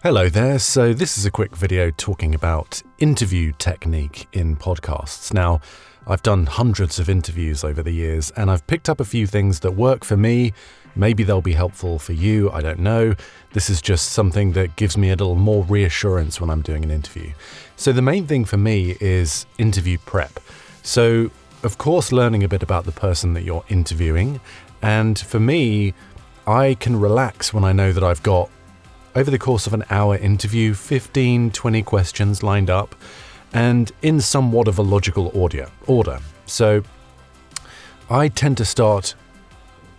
Hello there. So this is a quick video talking about interview technique in podcasts. Now, I've done hundreds of interviews over the years, and I've picked up a few things that work for me. Maybe they'll be helpful for you, I don't know. This is just something that gives me a little more reassurance when I'm doing an interview. So the main thing for me is interview prep. So, of course, learning a bit about the person that you're interviewing. And for me, I can relax when I know that I've got, over the course of an hour interview, 15, 20 questions lined up and in somewhat of a logical order. So I tend to start,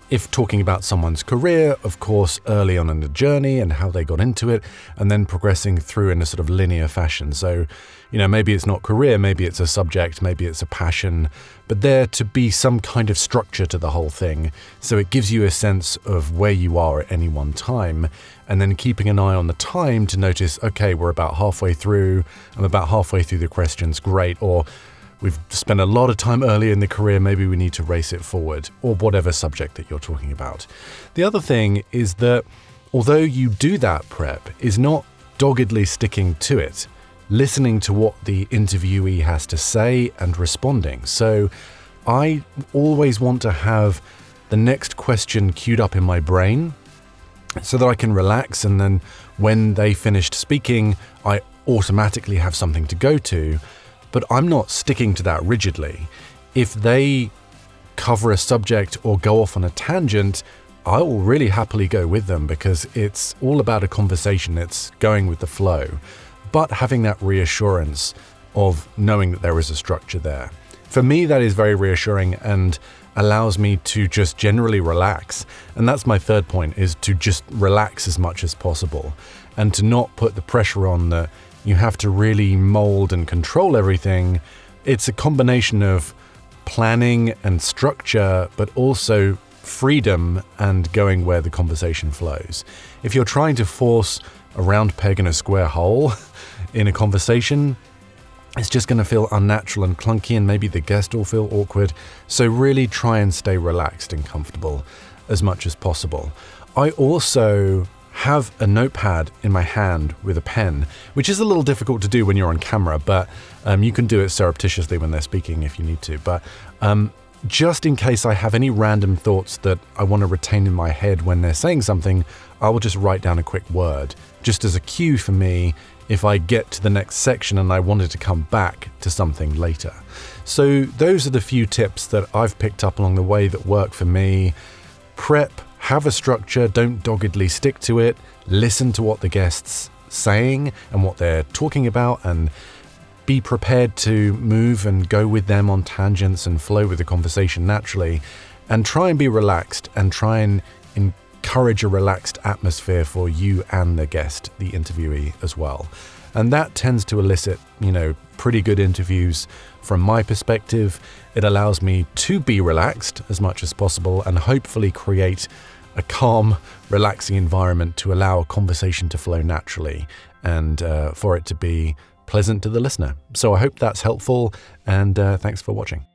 if talking about someone's career, of course, early on in the journey and how they got into it, and then progressing through in a sort of linear fashion. So, maybe it's not career, maybe it's a subject, maybe it's a passion, but there to be some kind of structure to the whole thing. So it gives you a sense of where you are at any one time, and then keeping an eye on the time to notice, okay, we're about halfway through, I'm about halfway through the questions, great, or we've spent a lot of time early in the career, maybe we need to race it forward, or whatever subject that you're talking about. The other thing is that although you do that prep, is not doggedly sticking to it, listening to what the interviewee has to say and responding. So I always want to have the next question queued up in my brain so that I can relax, and then when they finished speaking, I automatically have something to go to. But I'm not sticking to that rigidly. If they cover a subject or go off on a tangent, I will really happily go with them because it's all about a conversation. It's going with the flow, but having that reassurance of knowing that there is a structure there. For me, that is very reassuring and allows me to just generally relax. And that's my third point, is to just relax as much as possible and to not put the pressure on that you have to really mold and control everything. It's a combination of planning and structure, but also freedom and going where the conversation flows. If you're trying to force a round peg in a square hole in a conversation, it's just going to feel unnatural and clunky, and maybe the guest will feel awkward. So really try and stay relaxed and comfortable as much as possible. I also have a notepad in my hand with a pen, which is a little difficult to do when you're on camera, but you can do it surreptitiously when they're speaking if you need to. But just in case I have any random thoughts that I want to retain in my head when they're saying something, I will just write down a quick word, just as a cue for me if I get to the next section and I wanted to come back to something later. So those are the few tips that I've picked up along the way that work for me. Prep, have a structure, don't doggedly stick to it, listen to what the guest's saying and what they're talking about, and be prepared to move and go with them on tangents and flow with the conversation naturally, and try and be relaxed and try and encourage a relaxed atmosphere for you and the guest, the interviewee as well. And that tends to elicit, pretty good interviews from my perspective. It allows me to be relaxed as much as possible and hopefully create a calm, relaxing environment to allow a conversation to flow naturally and for it to be pleasant to the listener. So I hope that's helpful, and thanks for watching.